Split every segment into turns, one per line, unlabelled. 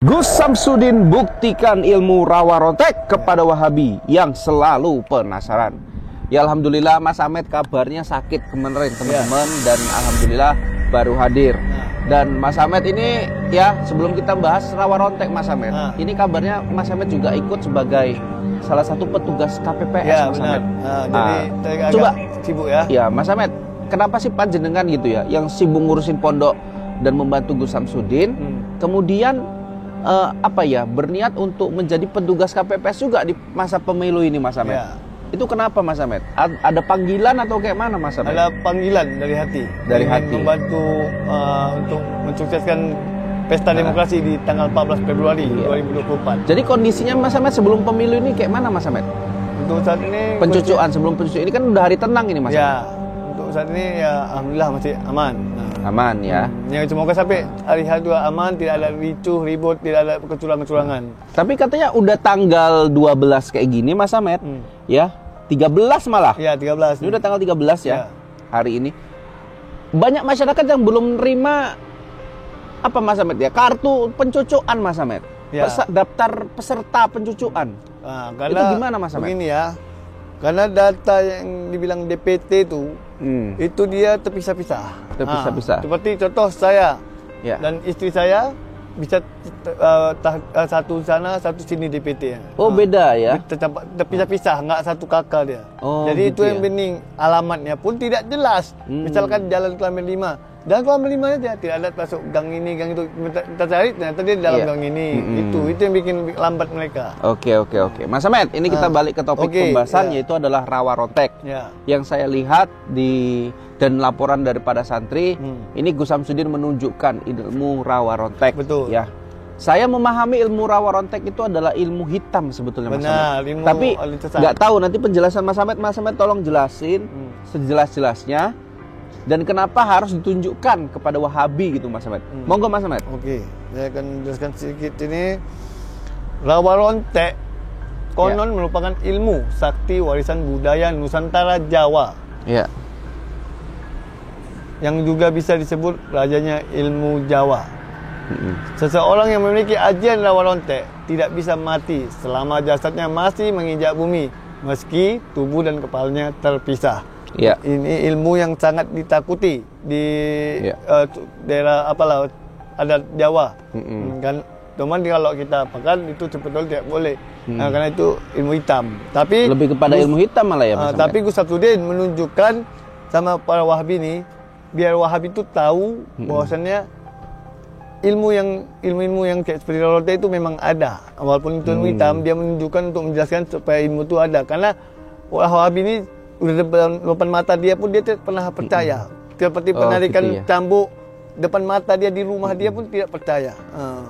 Gus Samsudin buktikan ilmu rawa rontek kepada Wahabi yang selalu penasaran. Ya alhamdulillah Mas Ahmed kabarnya sakit kemarin teman-teman dan alhamdulillah baru hadir. Dan Mas Ahmed ini ya sebelum kita bahas rawa rontek Mas Ahmed, ini kabarnya Mas Ahmed juga ikut sebagai salah satu petugas KPPS
ya,
Mas
benar.
Ahmed.
Jadi
coba
sibuk ya.
Ya Mas Ahmed, kenapa sih panjenengan gitu ya yang sibuk ngurusin pondok dan membantu Gus Samsudin, kemudian berniat untuk menjadi petugas KPPS juga di masa pemilu ini Mas Ahmed? Ya. Itu kenapa Mas Ahmed? Ada panggilan atau kayak mana Mas Ahmed?
Ada panggilan dari hati.
Dari hati.
Membantu untuk mensukseskan pesta demokrasi di tanggal 14 Februari 2024.
Jadi kondisinya Mas Ahmed sebelum pemilu ini kayak mana Mas Ahmed?
Untuk saat ini
pencucuan, sebelum pencucuan ini kan udah hari tenang ini Mas Ahmed.
Ya, untuk saat ini ya alhamdulillah masih aman.
Aman ya.
Yang semoga sampai hari hari dua aman, tidak ada ricuh, ribut, tidak ada kecurangan-kecurangan.
Tapi katanya udah tanggal 12 kayak gini Mas Ahmed, ya 13 malah.
Ya 13.
Ini udah tanggal 13 ya, hari ini. Banyak masyarakat yang belum nerima apa Mas Ahmed ya, kartu pencucuan Mas Ahmed. Ya. Daftar peserta pencucuan.
Nah, karena
itu gimana Mas Ahmed?
Begini ya. Karena data yang dibilang DPT itu dia terpisah-pisah.
Terpisah-pisah.
Seperti contoh saya dan istri saya bisa satu sana, satu sini DPT.
Oh beda ya?
Terpisah-pisah, nggak satu kakak dia.
Oh,
jadi
gitu
itu yang bening. Alamatnya pun tidak jelas. Misalkan Jalan Kelamin 5. Dan Kelamin 5 aja tidak ada masuk gang ini, gang itu. Kita cari ternyata dia di dalam gang ini. Itu yang bikin lambat mereka.
Oke. Mas Ahmed, ini kita balik ke topik pembahasan yaitu adalah rawa rontek. Yang saya lihat dan laporan daripada santri, ini Gus Samsudin menunjukkan ilmu rawa rontek.
Betul.
Ya. Saya memahami ilmu rawa rontek itu adalah ilmu hitam sebetulnya Mas Ahmed. Tapi nggak tahu nanti penjelasan Mas Ahmed tolong jelasin sejelas-jelasnya. Dan kenapa harus ditunjukkan kepada Wahabi gitu Mas Ahmed? Monggo Mas Ahmed.
Oke, saya akan jelaskan sedikit ini. Rawa rontek konon merupakan ilmu sakti warisan budaya Nusantara Jawa. Ya. Yang juga bisa disebut rajanya ilmu Jawa. Seseorang yang memiliki ajian rawa rontek tidak bisa mati selama jasadnya masih menginjak bumi, meski tubuh dan kepalanya terpisah. Ya. Ini ilmu yang sangat ditakuti di daerah adat Jawa. Kan, cuman kalau kita apakan itu sebetulnya tidak boleh. Karena itu ilmu hitam. Tapi
lebih kepada ilmu hitam malah ya Mas.
Tapi Gus Samsudin menunjukkan sama para Wahabi ini, biar Wahabi itu tahu bahwasannya ilmu yang kayak seperti rontek itu memang ada. Walaupun itu ilmu hitam, dia menunjukkan untuk menjelaskan supaya ilmu itu ada. Karena Wahabi ini udah depan mata dia pun dia tidak pernah percaya. Seperti penarikan cambuk depan mata dia di rumah dia pun tidak percaya.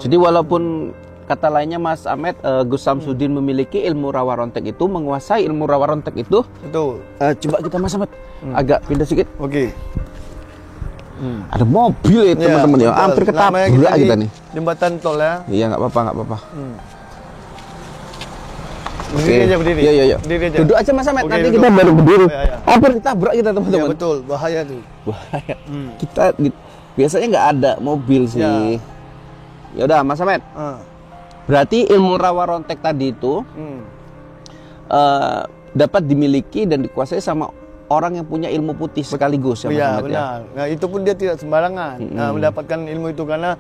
Jadi walaupun kata lainnya Mas Ahmed, Gus Samsudin memiliki ilmu rawa rontek itu, menguasai ilmu rawa rontek itu.
Betul.
Coba kita Mas Ahmed agak pindah sedikit.
Oke.
Ada mobil ya teman-teman ya, hampir ketabrak kita nih.
Jembatan tol ya.
Iya nggak apa-apa.
Berdiri aja, berdiri.
Iya. Duduk aja Mas Ahmed, nanti kita baru berdiri. Hampir ditabrak kita teman-teman.
Ya betul, bahaya tuh.
Bahaya. Kita biasanya nggak ada mobil sih. Ya udah Mas Ahmed. Berarti ilmu rawa rontek tadi itu dapat dimiliki dan dikuasai sama orang yang punya ilmu putih sekaligus ya Mas Ahmed.
Benar. Nah, itu pun dia tidak sembarangan mendapatkan ilmu itu, karena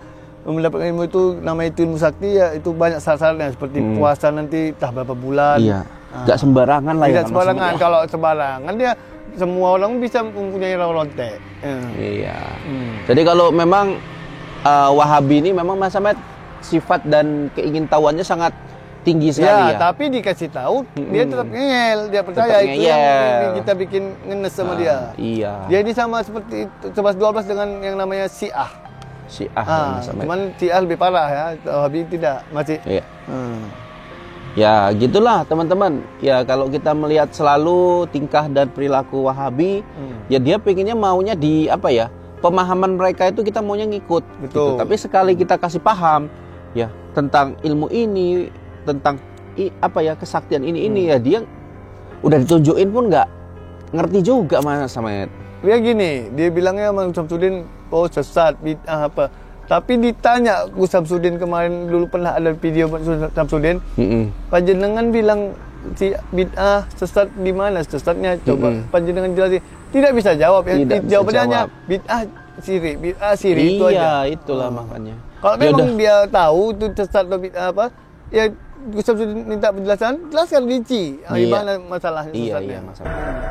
mendapatkan ilmu itu namanya itu ilmu sakti ya, itu banyak syarat-syaratnya seperti puasa nanti entah berapa bulan. Iya.
Enggak sembarangan lah ya.
Tidak sembarangan. Kalau sembarangan dia semua orang bisa mempunyai rawa rontek.
Iya. Jadi kalau memang Wahabi ini memang Mas Ahmed sifat dan keingintahuannya sangat tinggi sekali ya.
Tapi dikasih tahu dia tetap ngeyel, dia percaya itu yang kita bikin ngenes sama dia.
Iya.
Dia ini sama seperti 11-12 dengan yang namanya Syiah. Cuman Syiah lebih parah ya, Wahabi tidak, masih. Iya.
Ya gitulah teman-teman. Ya kalau kita melihat selalu tingkah dan perilaku Wahabi, ya dia pengennya maunya di pemahaman mereka itu kita maunya ngikut. Betul. Gitu. Tapi sekali kita kasih paham ya tentang ilmu ini, tentang kesaktian ini ya dia udah ditunjukin pun nggak ngerti juga Mas Ahmed.
Dia gini, dia bilangnya Mas Samsudin sesat, bid'ah apa. Tapi ditanya Gus Samsudin kemarin, dulu pernah ada video Gus Samsudin, panjenengan bilang si bid'ah sesat di mana sesatnya, coba panjenengan jelasin. Tidak bisa jawab ya. Jawabannya hanya bid'ah sirik itu aja.
Iya, itulah makanya.
Kalau memang dia tahu itu sesat atau bid'ah apa, ya Gus Samsudin minta penjelasan, jelaskan rinci gimana masalahnya sesatnya.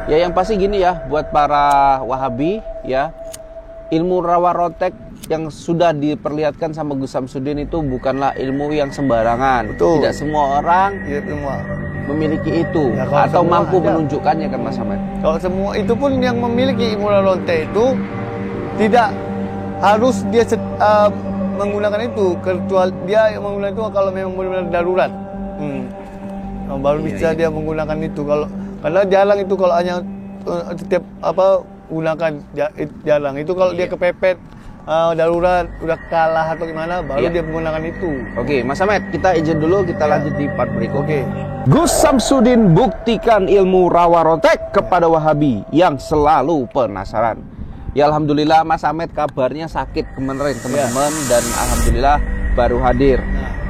Ya yang pasti gini ya, buat para Wahabi ya, ilmu rawa rontek yang sudah diperlihatkan sama Gus Samsudin itu bukanlah ilmu yang sembarangan.
Betul.
Tidak semua orang memiliki itu ya, atau mampu menunjukkannya kan Mas Ahmad.
Kalau semua itu pun yang memiliki ilmu rawa rontek itu tidak harus dia menggunakan itu, kecuali dia yang menggunakan itu kalau memang benar-benar darurat. Baru bisa dia menggunakan itu. Kalau karena jarang itu kalau hanya setiap gunakan jarang. Itu kalau dia kepepet darurat udah kalah atau gimana baru dia menggunakan itu.
Oke, Mas Ahmad, kita izin dulu, kita lanjut di part berikut.
Oke.
Gus Samsudin buktikan ilmu rawa rontek kepada Wahabi yang selalu penasaran. Ya alhamdulillah Mas Ahmad kabarnya sakit kemarin teman-teman dan alhamdulillah baru hadir.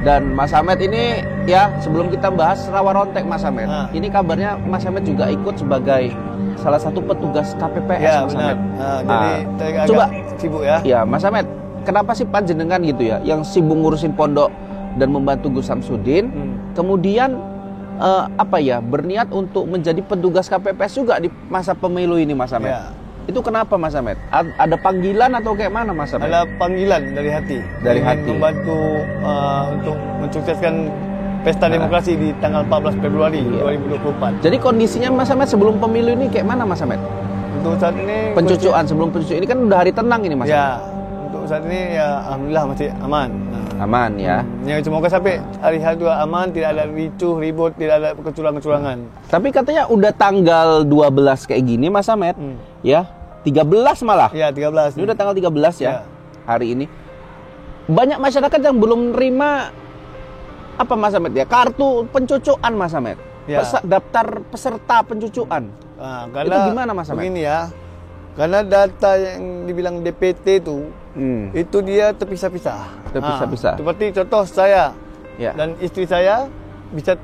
Dan Mas Ahmad ini ya sebelum kita bahas rawa rontek Mas Ahmad, ini kabarnya Mas Ahmad juga ikut sebagai salah satu petugas KPPS
ya,
Mas
benar.
Ahmad.
Jadi
coba
sibuk ya.
Ya Mas Ahmad, kenapa sih panjenengan gitu ya yang sibuk ngurusin pondok dan membantu Gus Samsudin, kemudian berniat untuk menjadi petugas KPPS juga di masa pemilu ini Mas Ahmad? Ya. Itu kenapa Mas Ahmad? Ada panggilan atau kayak mana Mas Ahmad?
Ada panggilan dari hati.
Dari hati.
Membantu untuk mensukseskan pesta demokrasi di tanggal 14 Februari 2024.
Jadi kondisinya Mas Ahmad sebelum pemilu ini kayak mana Mas Ahmad?
Untuk saat ini
sebelum pencucian ini kan udah hari tenang ini Mas.
Ya, untuk saat ini ya alhamdulillah masih aman.
Aman ya.
Yang semoga sampai hari H juga aman, tidak ada ricuh, ribut, tidak ada kecurangan-kecurangan.
Tapi katanya udah tanggal 12 kayak gini Mas Ahmad. Ya, 13 malah.
Ya, 13.
Ini udah tanggal 13 ya. Hari ini. Banyak masyarakat yang belum nerima apa Mas Ahmad ya? Kartu pencucuan Mas Ahmad. Ya. Daftar peserta pencucuan.
Nah, karena
itu gimana Mas Ahmad?
Begini ya. Karena data yang dibilang DPT itu dia terpisah-pisah.
Terpisah-pisah.
Seperti contoh saya dan istri saya bisa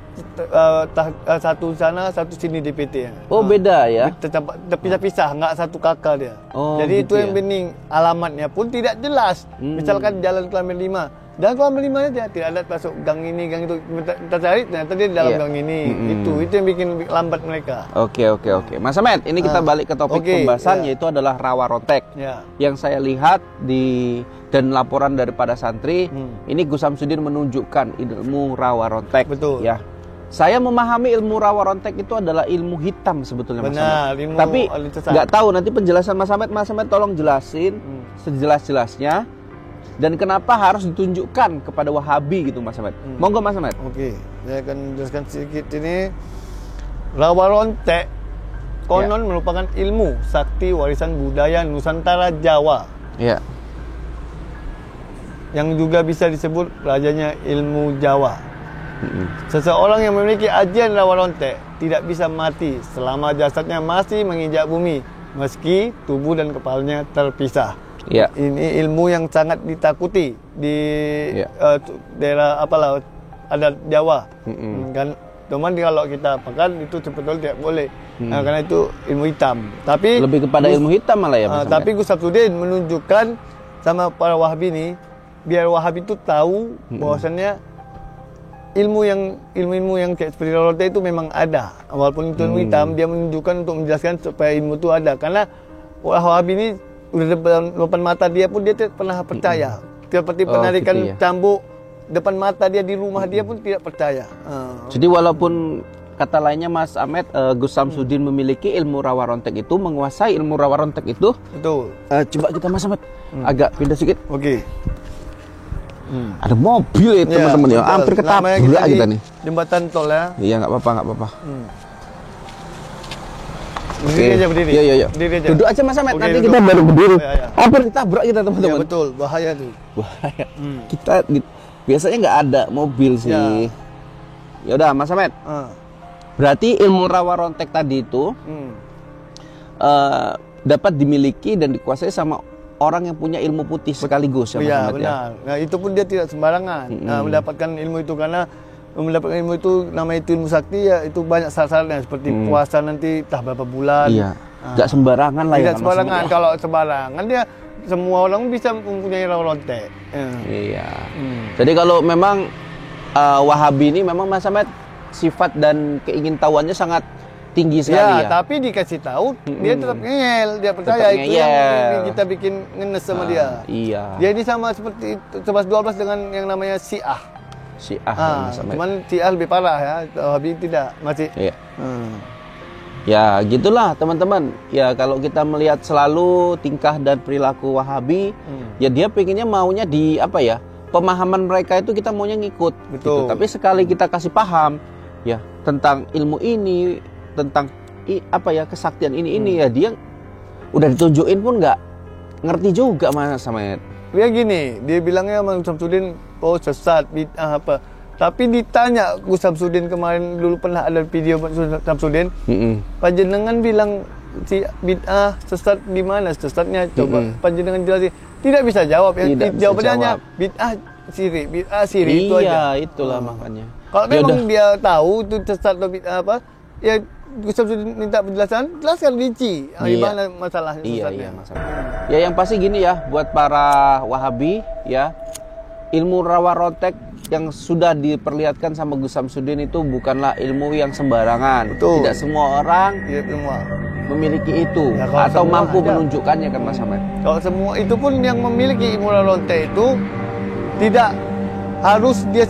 satu sana satu sini DPT.
Oh beda ya?
Terpisah-pisah, nggak satu kakak dia.
Oh,
jadi
gitu
itu yang bening. Alamatnya pun tidak jelas. Misalkan Jalan Kelamin 5. Dan Kelamin 5 aja tidak ada masuk gang ini, gang itu. Kita cari ternyata dia di dalam gang ini. Itu yang bikin lambat mereka.
Oke. Mas Ahmad, ini kita balik ke topik pembahasan yaitu adalah rawa rontek. Yang saya lihat dan laporan daripada santri, ini Gus Samsudin menunjukkan ilmu rawa rontek.
Betul.
Ya. Saya memahami ilmu rawa rontek itu adalah ilmu hitam sebetulnya Mas Ahmad. Tapi nggak tahu nanti penjelasan Mas Ahmad tolong jelasin sejelas-jelasnya. Dan kenapa harus ditunjukkan kepada Wahabi gitu Mas Ahmad? Monggo Mas Ahmad.
Oke, saya akan jelaskan sedikit ini. Rawa rontek konon merupakan ilmu sakti warisan budaya Nusantara Jawa.
Ya.
Yang juga bisa disebut rajanya ilmu Jawa. Seseorang yang memiliki ajian rawa rontek tidak bisa mati selama jasadnya masih menginjak bumi, meski tubuh dan kepalanya terpisah.
Ya.
Ini ilmu yang sangat ditakuti di daerah adat Jawa. Kan cuman kalau kita pakai itu sebetulnya tidak boleh. Karena itu ilmu hitam. Tapi
lebih kepada ilmu hitam malah ya Mas.
Tapi Gus Samsudin menunjukkan sama para Wahabi ini biar Wahabi itu tahu bahwasannya ilmu yang kayak seperti rontek itu memang ada. Walaupun itu ilmu hitam, dia menunjukkan untuk menjelaskan supaya ilmu itu ada. Karena Wahabi ini udah depan mata dia pun dia tidak pernah percaya. Seperti penarikan cambuk depan mata dia di rumah dia pun tidak percaya.
Jadi walaupun kata lainnya Mas Ahmad, Gus Samsudin memiliki ilmu rawa rontek itu, menguasai ilmu rawa rontek itu.
Betul.
Coba kita Mas Ahmad agak pindah sedikit.
Oke.
Ada mobil ya teman-teman ya, hampir ketabrak kita nih.
Jembatan tol ya.
Iya nggak apa-apa.
Berdiri aja berdiri.
Iya.
Berdiri aja.
Duduk aja Mas Ahmad, nanti kita baru berdiri. Hampir ditabrak kita teman-teman.
Ya betul, bahaya tuh.
Bahaya. Kita biasanya nggak ada mobil sih. Ya udah Mas Ahmad. Berarti ilmu rawa rontek tadi itu dapat dimiliki dan dikuasai sama orang yang punya ilmu putih sekaligus ya Mas
Iya,
Ahmad ya.
benar. Nah, itu pun dia tidak sembarangan mendapatkan ilmu itu, karena mendapatkan ilmu itu namanya itu ilmu sakti ya, itu banyak syarat-syaratnya seperti puasa nanti entah berapa bulan.
Iya. Nggak sembarangan lah ya.
Tidak sembarangan. Kalau sembarangan dia semua orang bisa mempunyai rawa lontek.
Iya. Jadi kalau memang Wahabi ini memang Mas Ahmad sifat dan keingintahuannya sangat tinggi sekali ya.
Tapi dikasih tahu dia tetap ngeyel, dia percaya
Tetap
itu yang kita bikin ngenes sama dia.
Iya.
Dia ini sama seperti 11-12 dengan yang namanya Syiah.
Mas Ahmad.
Cuman Syiah lebih parah ya, Wahabi tidak, masih.
Iya. Ya gitulah teman-teman. Ya kalau kita melihat selalu tingkah dan perilaku Wahabi, ya dia pengennya maunya di apa ya? Pemahaman mereka itu kita maunya ngikut.
Betul.
Gitu. Tapi sekali kita kasih paham ya tentang ilmu ini, tentang apa ya kesaktian ini ya dia udah ditunjukin pun nggak ngerti juga Mas Ahmad.
Dia gini, dia bilangnya Mang Samsudin sesat, bid'ah apa. Tapi ditanya Gus Samsudin kemarin, dulu pernah ada video Gus Samsudin, panjenengan bilang si bid'ah sesat di mana sesatnya, coba panjenengan jelasin. Tidak bisa jawab ya. Jawabannya bid'ah syirik itu aja.
Iya, itulah makanya.
Kalau memang dia tahu itu sesat atau bid'ah apa, ya Gus Samsudin minta penjelasan, jelaskan rinci gimana masalahnya sesatnya.
Ya yang pasti gini ya, buat para Wahabi ya, ilmu rawa rontek yang sudah diperlihatkan sama Gus Samsudin itu bukanlah ilmu yang sembarangan.
Betul.
Tidak semua orang memiliki itu ya, atau mampu menunjukkannya kan Mas Ahmad.
Kalau semua itu pun yang memiliki ilmu rawa rontek itu tidak harus dia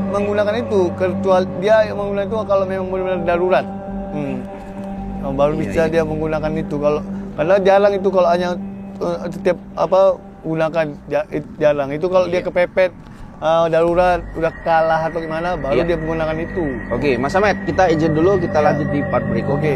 menggunakan itu, kecuali dia menggunakan itu kalau memang benar-benar darurat. Baru bisa dia menggunakan itu. Karena jarang itu kalau hanya setiap gunakan jarang. Itu kalau dia kepepet darurat udah kalah atau gimana baru dia menggunakan itu.
Oke, Mas Ahmad, kita izin dulu, kita lanjut di part berikutnya.
Oke.